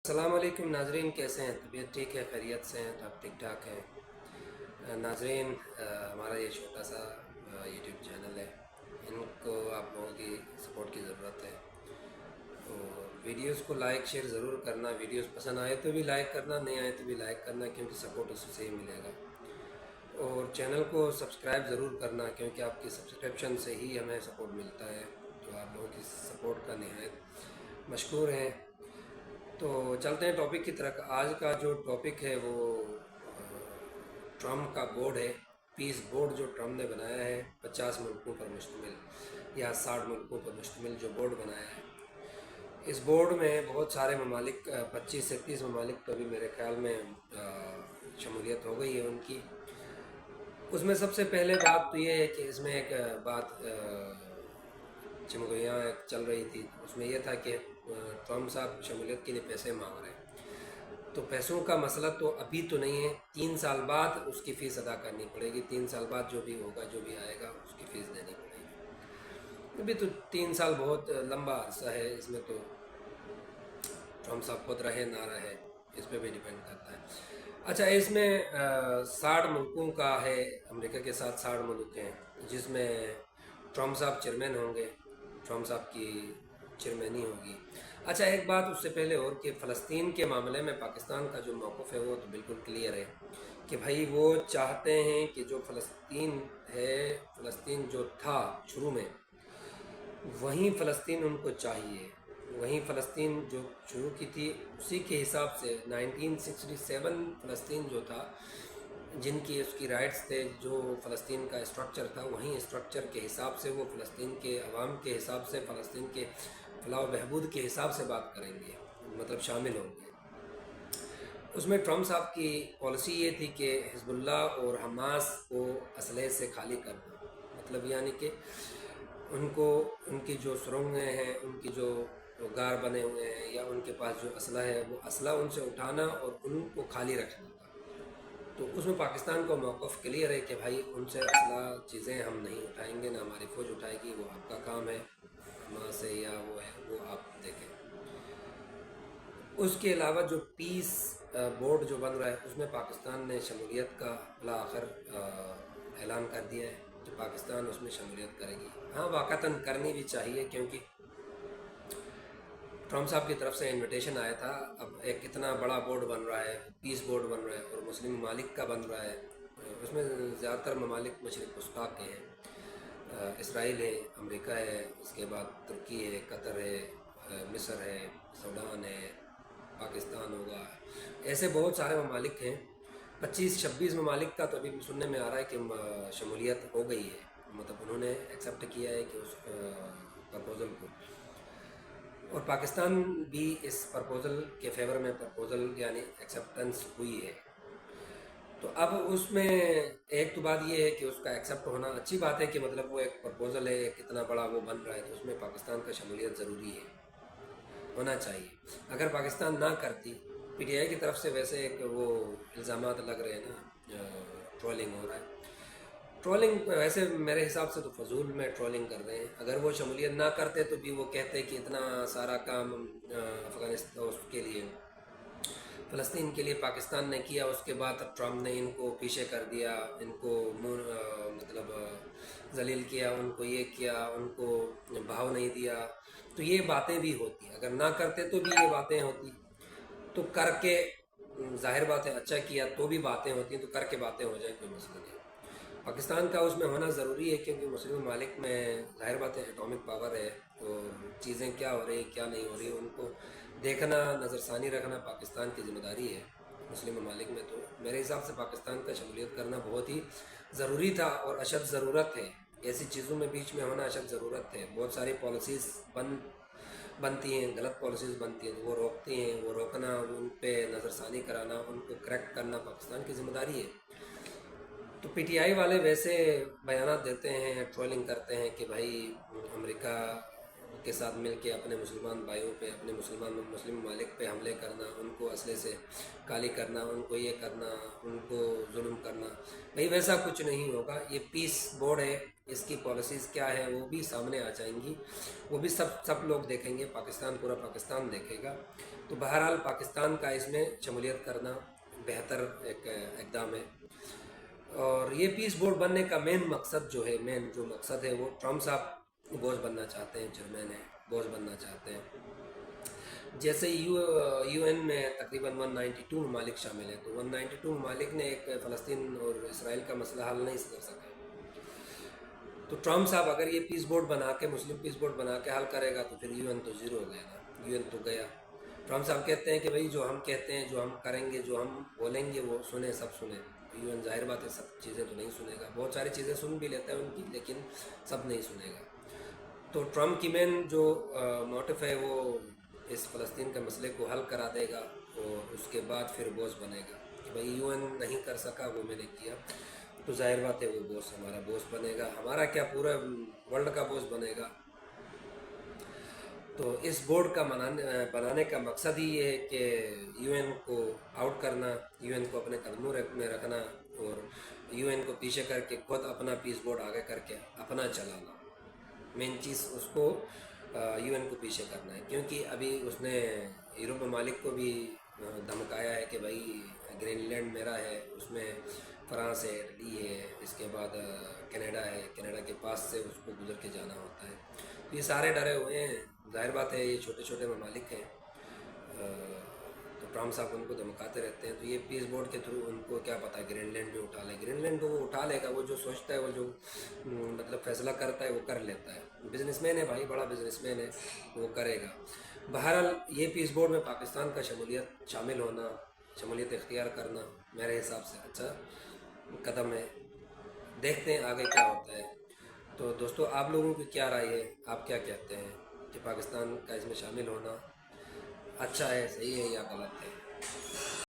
अस्सलाम वालेकुम नाजरीन, कैसे हैं? तबीयत ठीक है? खैरियत से हैं? तो आप ठीक ठाक हैं नाजरीन। हमारा ये छोटा सा यूट्यूब चैनल है, इनको आप लोगों की सपोर्ट की ज़रूरत है। तो वीडियोस को लाइक शेयर ज़रूर करना, वीडियोस पसंद आए तो भी लाइक करना, नहीं आए तो भी लाइक करना, क्योंकि सपोर्ट उसी से ही मिलेगा। और चैनल को सब्सक्राइब ज़रूर करना, क्योंकि आपकी सब्सक्रिप्शन से ही हमें सपोर्ट मिलता है। तो आप लोगों की सपोर्ट का निहायत मशकूर हैं। तो चलते हैं टॉपिक की तरफ। आज का जो टॉपिक है वो ट्रम्प का बोर्ड है, पीस बोर्ड जो ट्रम्प ने बनाया है। 50 मुल्कों पर मुश्तमिल या 60 मुल्कों पर मुश्तमिल जो बोर्ड बनाया है, इस बोर्ड में बहुत सारे ममालिक 25 से 30 ममालिक तो अभी मेरे ख्याल में शमूलियत हो गई है उनकी। उसमें सबसे पहले बात तो ये है कि इसमें एक बात चिमगोयाँ चल रही थी। उसमें यह था कि ट्रम्प साहब शमूलियत के लिए पैसे मांग रहे हैं। तो पैसों का मसला तो अभी तो नहीं है, 3 साल बाद उसकी फ़ीस अदा करनी पड़ेगी। 3 साल बाद जो भी होगा, जो भी आएगा, उसकी फ़ीस देनी पड़ेगी। अभी तो 3 साल बहुत लंबा अरसा है, इसमें तो ट्रम्प साहब खुद रहे ना रहे इस पर भी डिपेंड करता है। अच्छा, इसमें 60 मुल्कों का है, अमेरिका के साथ 60 मुल्क हैं, जिसमें ट्रम्प साहब चेयरमैन होंगे, ट्रम्प साहब की चेयरमैनी होगी। अच्छा, एक बात उससे पहले और कि फ़लस्तीन के मामले में पाकिस्तान का जो मौक़िफ़ है वो तो बिल्कुल क्लियर है कि भाई वो चाहते हैं कि जो फ़लस्तीन है, फ़लस्तीन जो था शुरू में, वहीं फ़लस्तीन उनको चाहिए। वहीं फ़लस्तीन जो शुरू की थी उसी के हिसाब से 1967 फ़लस्तीन जो था, जिनकी उसकी राइट्स थे, जो फ़लस्तीन का स्ट्रक्चर था, वहीं स्ट्रक्चर के हिसाब से वो फ़लस्तीन के अवाम के हिसाब से, फ़लस्तीन के फलाह बहबूद के हिसाब से बात करेंगे, मतलब शामिल होंगे। उसमें ट्रम्प साहब की पॉलिसी ये थी कि हिज़्बुल्लाह और हमास को असलहे से खाली करना, मतलब यानी कि उनको, उनकी जो सुरंगें हैं, उनकी जो गार बने हुए हैं, या उनके पास जो असला है, वो असला उनसे उठाना और उनको खाली रखना था। तो उसमें पाकिस्तान का मौक़िफ़ क्लियर है कि भाई उनसे असला चीज़ें हम नहीं उठाएंगे, ना हमारी फ़ौज उठाएगी, वो आपका काम है, हमास है या वो है, वो आप देखें। उसके अलावा जो पीस बोर्ड जो बन रहा है, उसमें पाकिस्तान ने शमूलियत का बला आखिर ऐलान कर दिया है कि पाकिस्तान उसमें शमूलियत करेगी। हाँ, वाक़तन करनी भी चाहिए, क्योंकि ट्रम्प साहब की तरफ से इनविटेशन आया था। अब एक इतना बड़ा बोर्ड बन रहा है, पीस बोर्ड बन रहा है, और मुस्लिम ममालिक का बन रहा है। उसमें ज़्यादातर ममालिक मशरिक़ वस्ता के हैं, इसराइल है, अमेरिका है, इसके बाद तुर्की है, कतर है, मिस्र है, सूडान है, पाकिस्तान होगा। ऐसे बहुत सारे ममालिक हैं, 25-26 ममालिक का तो अभी सुनने में आ रहा है कि शमूलियत हो गई है, मतलब उन्होंने एक्सेप्ट किया है कि उस प्रपोज़ल को। और पाकिस्तान भी इस प्रपोज़ल के फेवर में, प्रपोज़ल यानी एक्सेप्टेंस हुई है। तो अब उसमें एक तो बात ये है कि उसका एक्सेप्ट होना अच्छी बात है, कि मतलब वो एक प्रपोज़ल है, एक इतना बड़ा वो बन रहा है, तो उसमें पाकिस्तान का शमूलियत ज़रूरी है, होना चाहिए। अगर पाकिस्तान ना करती, पीटीआई की तरफ से वैसे एक वो इल्ज़ामात लग रहे हैं ना, ट्रोलिंग हो रहा है। ट्रोलिंग वैसे मेरे हिसाब से तो फजूल में ट्रोलिंग कर रहे हैं। अगर वो शमूलियत ना करते तो भी वो कहते कि इतना सारा काम अफ़गानिस्तान उसके लिए, फ़लस्तीन के लिए पाकिस्तान ने किया, उसके बाद ट्रम्प ने इनको पीछे कर दिया, इनको मतलब जलील किया, उनको ये किया, उनको भाव नहीं दिया। तो ये बातें भी होती, अगर ना करते तो भी ये बातें होती। तो करके ज़ाहिर बात है, अच्छा किया तो भी बातें होती, तो करके बातें हो जाए, कोई मसला नहीं। पाकिस्तान का उसमें होना ज़रूरी है, क्योंकि मुस्लिम ममालिक में ज़ाहिर बात है एटॉमिक पावर है, और चीज़ें क्या हो रही क्या नहीं हो रही उनको देखना, नज़रसानी रखना पाकिस्तान की ज़िम्मेदारी है मुस्लिम ममालिक में। तो मेरे हिसाब से पाकिस्तान का शमूलियत करना बहुत ही ज़रूरी था, और अशद ज़रूरत है। ऐसी चीज़ों में बीच में होना अशद ज़रूरत है। बहुत सारी पॉलिसीज़ बनती हैं, गलत पॉलिसीज़ बनती हैं, तो वो रोकती हैं, वो रोकना, उन पर नज़रसानी कराना, उनको करेक्ट करना पाकिस्तान की ज़िम्मेदारी है। तो पीटीआई वाले वैसे बयान देते हैं, ट्रोलिंग करते हैं कि भाई अमेरिका کے ساتھ مل کے اپنے مسلمان بھائیوں پہ، اپنے مسلم ممالک پہ حملے کرنا، ان کو اسلحے سے کالی کرنا، ان کو یہ کرنا، ان کو ظلم کرنا، بھئی ویسا کچھ نہیں ہوگا۔ یہ پیس بورڈ ہے، اس کی پالیسیز کیا ہے وہ بھی سامنے آ جائیں گی، وہ بھی سب لوگ دیکھیں گے، پاکستان، پورا پاکستان دیکھے گا۔ تو بہرحال پاکستان کا اس میں شمولیت کرنا بہتر ایک اقدام ہے۔ اور یہ پیس بورڈ بننے کا مین مقصد ہے وہ ٹرمپ صاحب بوس بننا چاہتے ہیں، چیئرمین ہے، بوس بننا چاہتے ہیں۔ جیسے یو این میں تقریباً 192 ممالک شامل ہیں، تو 192 ممالک نے ایک فلسطین اور اسرائیل کا مسئلہ حل نہیں کر سکا۔ تو ٹرمپ صاحب اگر یہ پیس بورڈ بنا کے، مسلم پیس بورڈ بنا کے حل کرے گا تو پھر یو این تو زیرو ہو گیا نا، یو این تو گیا۔ ٹرمپ صاحب کہتے ہیں کہ بھئی جو ہم کہتے ہیں، جو ہم کریں گے، جو ہم بولیں گے وہ سنیں، سب سنیں۔ یو این ظاہر بات ہے سب چیزیں تو نہیں سنے گا، بہت ساری چیزیں سن بھی لیتا ہے ان کی، لیکن سب نہیں سنے گا۔ تو ٹرمپ کی مین جو موٹو ہے وہ اس فلسطین کے مسئلے کو حل کرا دے گا، اور اس کے بعد پھر بوس بنے گا کہ بھئی یو این نہیں کر سکا، وہ میں نے کیا، تو ظاہر بات ہے وہ بوس ہمارا بوس بنے گا، ہمارا کیا پورا ورلڈ کا بوس بنے گا۔ تو اس بورڈ کا بنانے کا مقصد ہی یہ ہے کہ یو این کو آؤٹ کرنا، یو این کو اپنے قدموں میں رکھنا، اور یو این کو پیچھے کر کے خود اپنا پیس بورڈ آگے کر کے اپنا چلانا۔ مین چیز اس کو یو این کو پیچھے کرنا ہے، کیونکہ ابھی اس نے یورپ ممالک کو بھی دھمکایا ہے کہ بھائی گرین لینڈ میرا ہے، اس میں فرانس ہے، اٹلی ہے، اس کے بعد کینیڈا ہے، کینیڈا کے پاس سے اس کو گزر کے جانا ہوتا ہے۔ یہ سارے ڈرے ہوئے ہیں، ظاہر بات ہے یہ چھوٹے چھوٹے ممالک ہیں، تو ٹرمپ صاحب ان کو دھمکاتے رہتے ہیں۔ تو یہ پیس بورڈ کے تھرو ان کو کیا پتہ گرین لینڈ بھی اٹھا لے، گرین لینڈ کو وہ اٹھا لے گا، وہ جو سوچتا ہے، وہ جو مطلب فیصلہ کرتا ہے وہ کر لیتا ہے، بزنس مین ہے بھائی، بڑا بزنس مین ہے، وہ کرے گا۔ بہرحال یہ پیس بورڈ میں پاکستان کا شامل ہونا، شمولیت اختیار کرنا میرے حساب سے اچھا قدم ہے، دیکھتے ہیں آگے کیا ہوتا ہے۔ تو دوستو آپ لوگوں کی کیا رائے ہے، آپ کیا کہتے ہیں کہ پاکستان کا اس میں شامل ہونا اچھا ہے، صحیح ہے یا غلط ہے؟